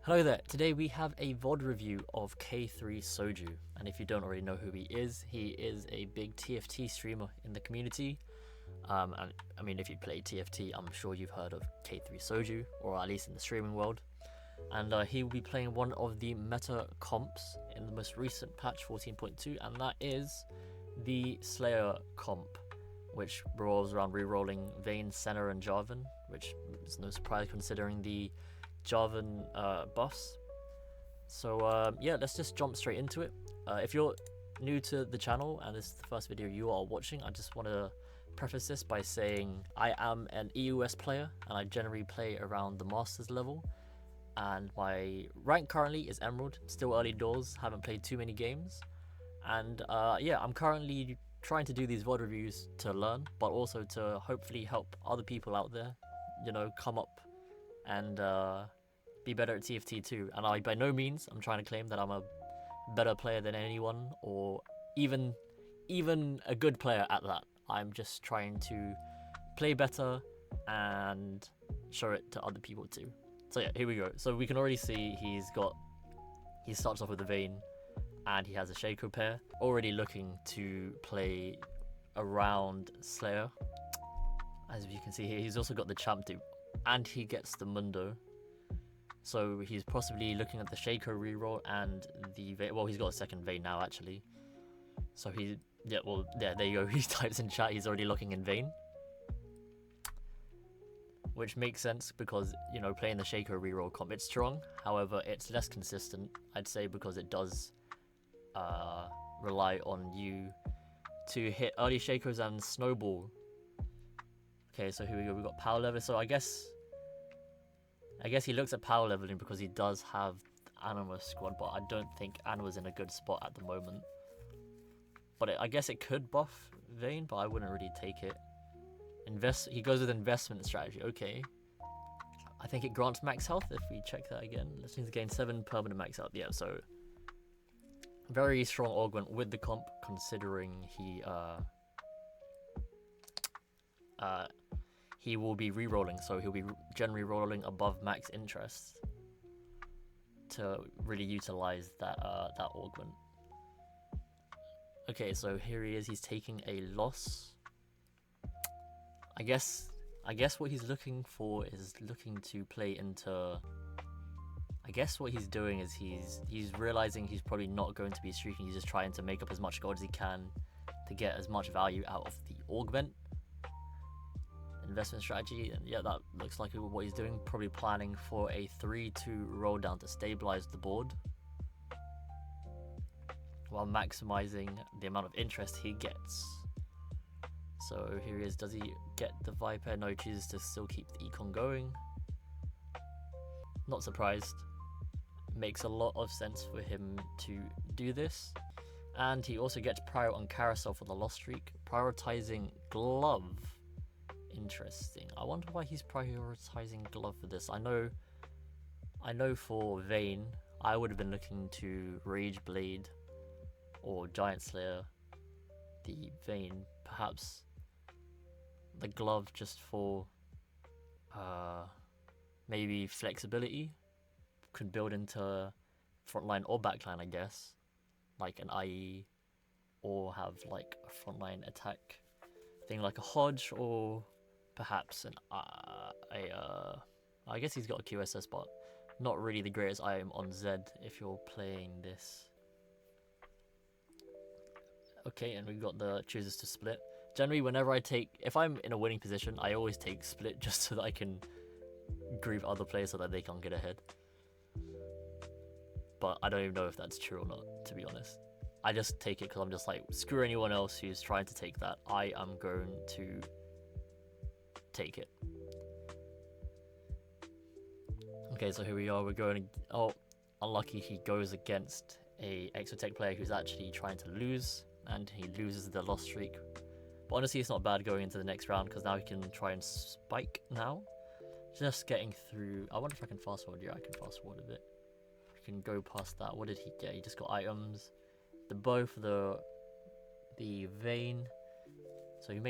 Hello there, today we have a VOD review of K3 Soju, and if you don't already know who he is a big TFT streamer in the community. And I mean, if you play TFT, I'm sure you've heard of K3 Soju, or at least in the streaming world. And he will be playing one of the meta comps in the most recent patch 14.2, and that is the Slayer comp, which revolves around rerolling Vayne, Senna, and Jarvan, which is no surprise considering the Jarvan buffs. So yeah, let's just jump straight into it. If you're new to the channel and this is the first video you are watching, I just want to preface this by saying I am an EUS player and I generally play around the Masters level, and my rank currently is Emerald, still early doors, haven't played too many games, and yeah, I'm currently trying to do these VOD reviews to learn, but also to hopefully help other people out there, you know, come up and be better at TFT too. And I by no means I'm trying to claim that I'm a better player than anyone, or even a good player at that. I'm just trying to play better and show it to other people too. So yeah, here we go. So we can already see he starts off with the Vayne and he has a Shaco pair, already looking to play around Slayer. As you can see here, he's also got the champ dupe and he gets the Mundo. So he's possibly looking at the Shaco reroll and the Vayne. Well, he's got a second Vayne now actually. So there you go. He types in chat, he's already looking in Vayne. Which makes sense because, you know, playing the Shaco reroll comp, it's strong. However, it's less consistent, I'd say, because it does rely on you to hit early Shacos and snowball. Okay, so here we go. We've got power level. So I guess he looks at power leveling because he does have Anima squad, but I don't think Anima's in a good spot at the moment. But I guess it could buff Vayne, but I wouldn't really take it. He goes with investment strategy. Okay. I think it grants max health if we check that again. Let's need to gain 7 permanent max health. Yeah, so very strong augment with the comp, considering he will be re-rolling, so he'll be generally rolling above max interest to really utilize that augment. Okay, so here he is. He's taking a loss. I guess what he's looking for is looking to play into. I guess what he's doing is he's realizing he's probably not going to be streaking. He's just trying to make up as much gold as he can to get as much value out of the augment. Investment strategy, and yeah, that looks like what he's doing. Probably planning for a 3-2 roll down to stabilize the board while maximizing the amount of interest he gets. So here he is. Does he get the Viper? No, he chooses to still keep the econ going. Not surprised. Makes a lot of sense for him to do this. And he also gets prior on Carousel for the loss streak, prioritizing Glove. Interesting. I wonder why he's prioritizing Glove for this. I know for Vayne, I would have been looking to Rage Blade or Giant Slayer the Vayne, perhaps the Glove just for maybe flexibility, could build into frontline or backline, I guess, like an IE, or have like a frontline attack thing like a Hodge, or perhaps I guess he's got a QSS, but not really the greatest item on Zed if you're playing this. Okay, and we've got the chooses to split. Generally, whenever if I'm in a winning position, I always take split just so that I can grieve other players so that they can't get ahead. But I don't even know if that's true or not, to be honest. I just take it because I'm just like, screw anyone else who's trying to take that. I am going to take it. Okay, so here we are. We're going. Oh, unlucky. He goes against a Exotech player who's actually trying to lose, and he loses the loss streak. But honestly, it's not bad going into the next round because now he can try and spike now. Just getting through. I wonder if I can fast forward. Yeah, I can fast forward a bit. I can go past that. What did he get? He just got items. The bow for the Vayne. So he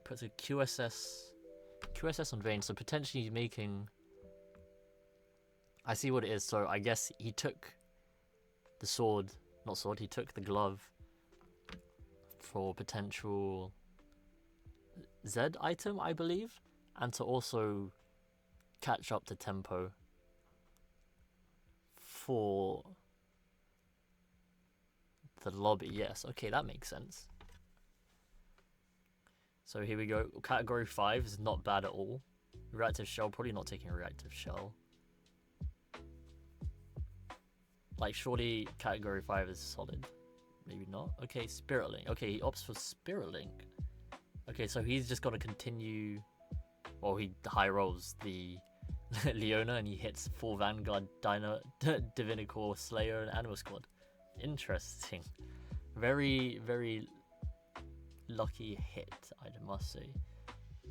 puts a QSS on Vayne. So potentially he's making I see what it is. So I guess he took the sword, not sword, he took the glove for potential Z item, I believe, and to also catch up to tempo for the lobby. Yes, okay, that makes sense. So here we go. Category 5 is not bad at all. Reactive shell, probably not taking a reactive shell. Like, surely category 5 is solid. Maybe not. Okay, Spirit Link. Okay, he opts for Spirit Link. Okay, so he's just got to continue. Well, he high rolls the Leona and he hits 4 Vanguard, Divinicore, Slayer, and Animal Squad. Interesting. Very, very lucky hit, I must say.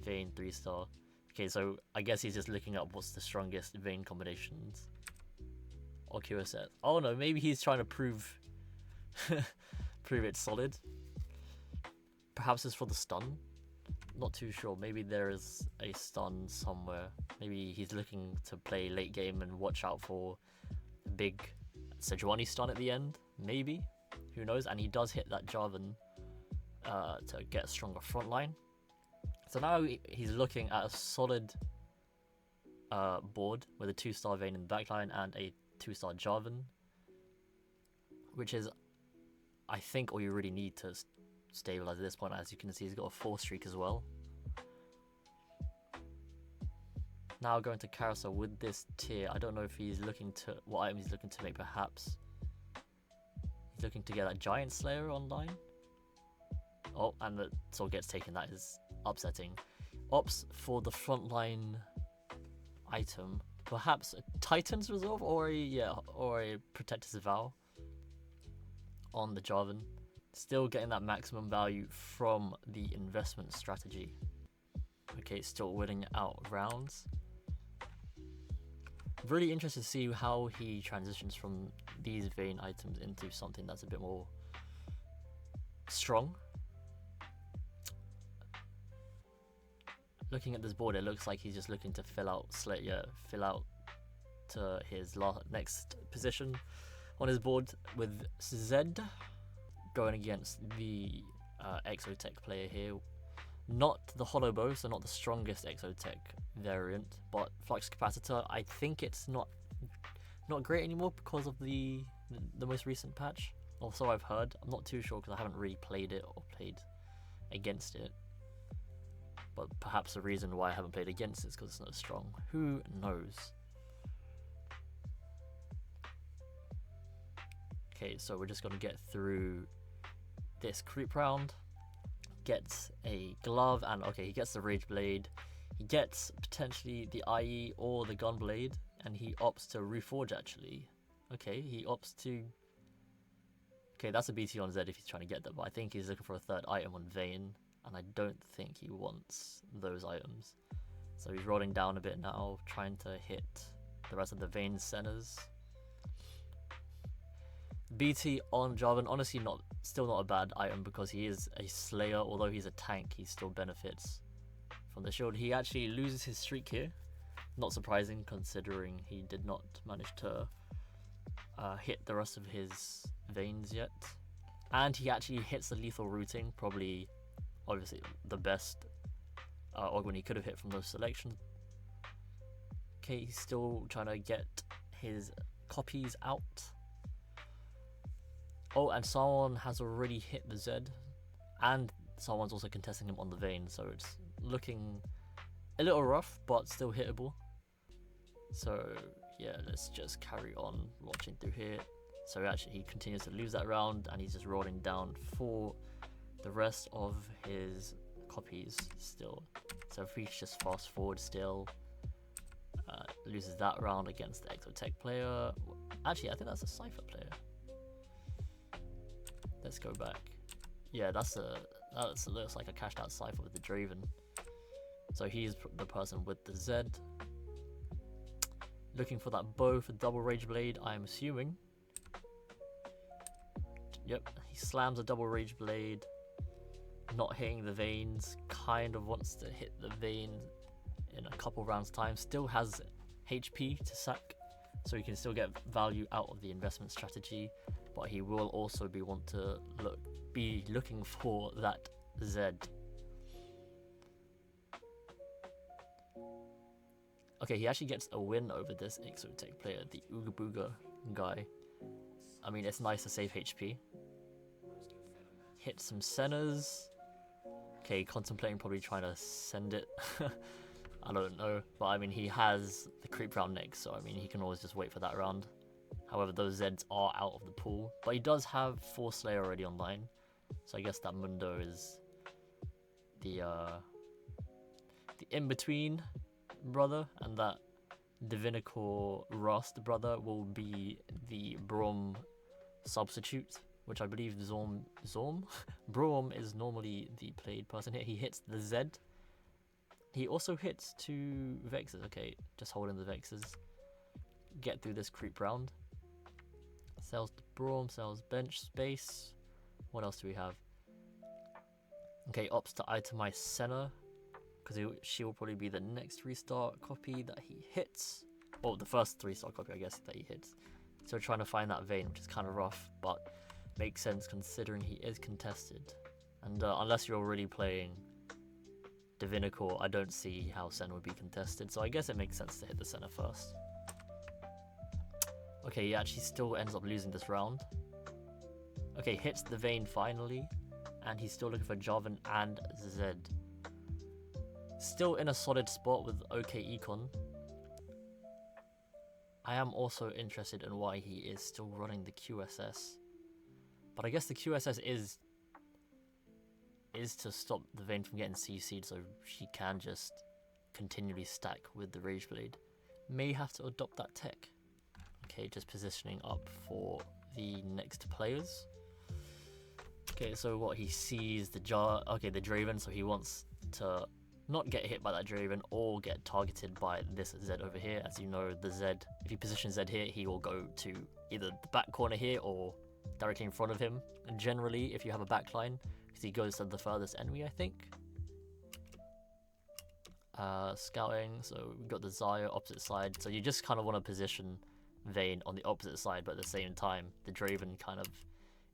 Vayne 3-star. Okay, so I guess he's just looking up what's the strongest Vayne combinations. Or QSS. Oh no, maybe he's trying to prove prove it's solid. Perhaps it's for the stun. Not too sure. Maybe there is a stun somewhere. Maybe he's looking to play late game and watch out for a big Sejuani stun at the end. Maybe. Who knows? And he does hit that Jarvan to get a stronger front line. So now he's looking at a solid board with a 2-star Vayne in the backline and a 2-star Jarvan, which is, I think, all you really need to stabilize at this point. As you can see, he's got a 4 streak as well. Now going to Carousel with this tier. I don't know if he's looking to, what item he's looking to make. Perhaps he's looking to get that Giant Slayer online. Oh, and the sword gets taken. That is upsetting. Opts for the frontline item. Perhaps a Titan's Resolve or a Protector's Vow on the Jarvan. Still getting that maximum value from the investment strategy. Okay, still winning out rounds. Really interested to see how he transitions from these Vayne items into something that's a bit more strong. Looking at this board, it looks like he's just looking to fill out to his next position on his board with Zed going against the Exotech player here. Not the Hollow Bow, so not the strongest Exotech variant, but Flux Capacitor. I think it's not great anymore because of the most recent patch. Or so I've heard. I'm not too sure because I haven't really played it or played against it. But perhaps the reason why I haven't played against it is because it's not strong. Who knows? Okay, so we're just going to get through this creep round. Gets a glove, and okay, he gets the Rage Blade. He gets potentially the IE or the Gun Blade, and he opts to reforge actually. Okay, he opts to... Okay, that's a BT on Zed if he's trying to get that, but I think he's looking for a third item on Vayne. And I don't think he wants those items. So he's rolling down a bit now, trying to hit the rest of the Vayne centers. BT on Jarvan, honestly still not a bad item because he is a Slayer. Although he's a tank, he still benefits from the shield. He actually loses his streak here. Not surprising considering he did not manage to hit the rest of his Vaynes yet. And he actually hits the lethal routing, probably... obviously the best when he could have hit from those selections. Okay, he's still trying to get his copies out. Oh, and someone has already hit the Zed, and someone's also contesting him on the Vayne, so it's looking a little rough, but still hittable. So yeah, let's just carry on watching through here. So actually he continues to lose that round, and he's just rolling down for the rest of his copies still. So if we just fast forward still, loses that round against the Exotech player. Actually, I think that's a Cypher player. Let's go back. Yeah, that looks like a cashed out Cypher with the Draven. So he's the person with the Zed. Looking for that bow for double Rage Blade, I'm assuming. Yep, he slams a double Rage Blade. Not hitting the Vaynes, kind of wants to hit the Vayne in a couple rounds time. Still has HP to sack, so he can still get value out of the investment strategy, but he will also be looking for that Z. Okay, he actually gets a win over this Exotech player, the Ooga Booga guy. I mean, it's nice to save HP. Hit some centers. Okay, contemplating probably trying to send it. I don't know, but I mean, he has the creep round next, so I mean, he can always just wait for that round. However, those Zeds are out of the pool, but he does have 4 Slayer already online, so I guess that Mundo is the in-between brother, and that Divinicor Rust brother will be the Brom substitute, which I believe Zorm Brom is normally the played person here. He hits the Z. He also hits 2 Vexes. Okay, just holding the Vexes. Get through this creep round. Sells the Brom, sells bench space. What else do we have? Okay, opts to itemize center, because she will probably be the next 3-star copy that he hits. Well, the first 3-star copy, I guess, that he hits. So trying to find that vein, which is kind of rough, but makes sense considering he is contested. And unless you're already playing Divinicor, I don't see how Sen would be contested, so I guess it makes sense to hit the center first. Okay, he actually still ends up losing this round. Okay, hits the vein finally, and he's still looking for Jarvan and Zed. Still in a solid spot with OK Econ. I am also interested in why he is still running the QSS. But I guess the QSS is to stop the Vayne from getting CC'd, so she can just continually stack with the Rage Blade. May have to adopt that tech. Okay, just positioning up for the next players. Okay, so what he sees the Draven, so he wants to not get hit by that Draven or get targeted by this Zed over here. As you know, the Zed, if you position Zed here, he will go to either the back corner here or directly in front of him. And generally, if you have a backline, because he goes to the furthest enemy, I think. Scouting, so we've got the Xayah opposite side. So you just kind of want to position Vayne on the opposite side, but at the same time, the Draven kind of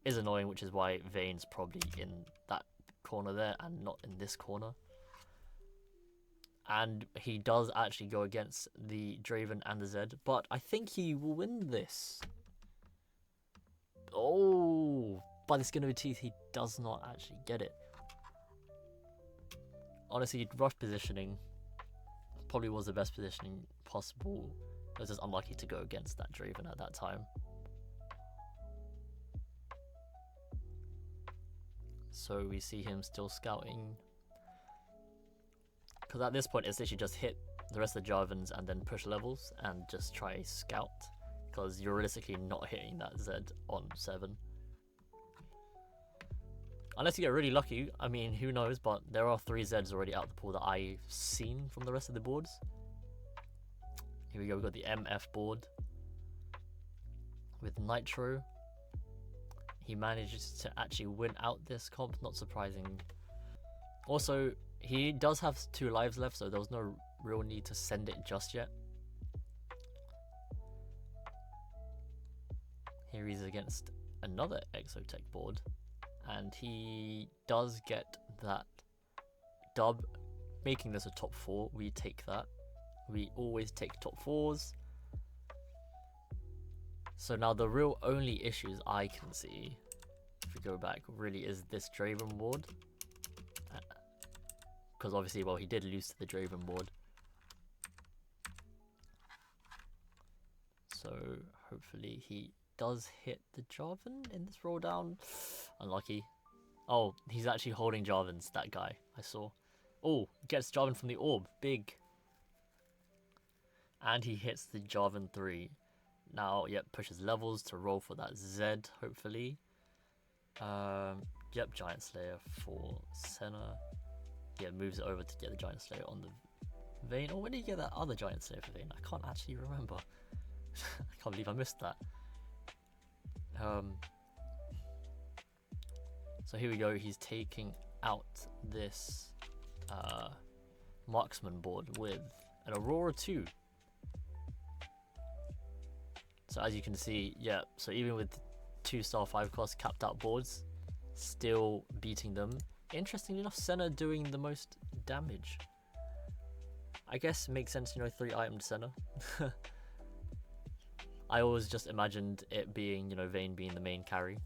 is annoying, which is why Vayne's probably in that corner there and not in this corner. And he does actually go against the Draven and the Zed, but I think he will win this. Oh, by the skin of his teeth, he does not actually get it. Honestly, rush positioning probably was the best positioning possible. It was just unlucky to go against that Draven at that time. So we see him still scouting. Because at this point, it's literally just hit the rest of the Jarvans and then push levels and just try scout. Because you're realistically not hitting that Zed on 7. Unless you get really lucky, I mean, who knows, but there are 3 Zeds already out the pool that I've seen from the rest of the boards. Here we go, we've got the MF board with Nitro. He manages to actually win out this comp, not surprising. Also, he does have 2 lives left, so there was no real need to send it just yet. Here he's against another Exotech board, and he does get that dub, making this a top 4. We take that. We always take top 4s. So now the real only issues I can see, if we go back, really is this Draven board. Because obviously, well, he did lose to the Draven board. So hopefully he does hit the Jarvan in this roll down. Unlucky. Oh, he's actually holding Jarvans, that guy I saw. Oh, gets Jarvan from the orb. Big. And he hits the Jarvan 3. Now, yep, pushes levels to roll for that Z, hopefully. Yep, Giant Slayer for center. Yeah, moves it over to get the Giant Slayer on the Vayne. Or when did you get that other Giant Slayer for Vayne? I can't actually remember. I can't believe I missed that. So here we go. He's taking out this marksman board with an Aurora 2. So as you can see, yeah, so even with 2-star 5-cost capped out boards, still beating them. Interestingly enough, Senna doing the most damage. I guess it makes sense, you know, 3-itemed Senna. I always just imagined it being, you know, Vayne being the main carry.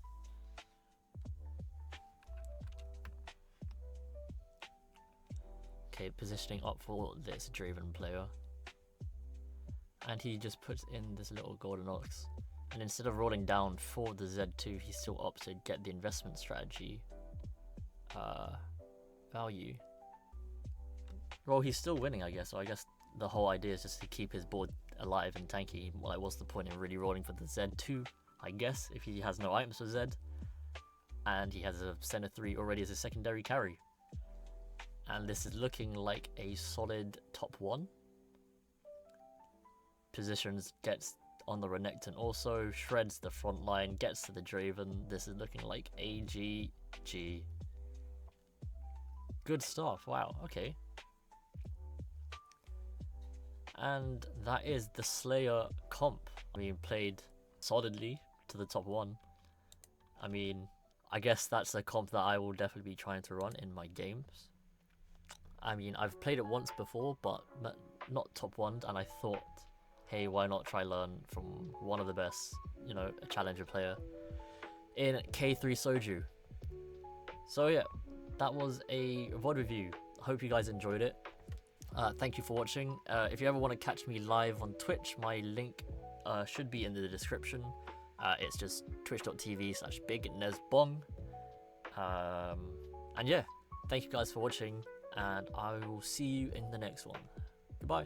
Okay, positioning up for this Draven player. And he just puts in this little golden ox. And instead of rolling down for the Z2, he still opts to get the investment strategy value. Well, he's still winning, I guess. So I guess the whole idea is just to keep his board alive and tanky. Like, what's the point in really rolling for the Z2, I guess, if he has no items for Z? And he has a Senna 3 already as a secondary carry. And this is looking like a solid top 1. Positions, gets on the Renekton also, shreds the front line, gets to the Draven. This is looking like AGG. Good stuff, wow, okay. And that is the Slayer comp. I mean, played solidly to the top 1. I mean, I guess that's a comp that I will definitely be trying to run in my games. I mean, I've played it once before, but not top 1, and I thought, hey, why not try learn from one of the best, you know, a challenger player in K3 Soju. So yeah, that was a VOD review. I hope you guys enjoyed it. Thank you for watching. If you ever want to catch me live on Twitch, my link should be in the description. It's just twitch.tv/BigNesBong. And yeah, thank you guys for watching, and I will see you in the next one. Goodbye.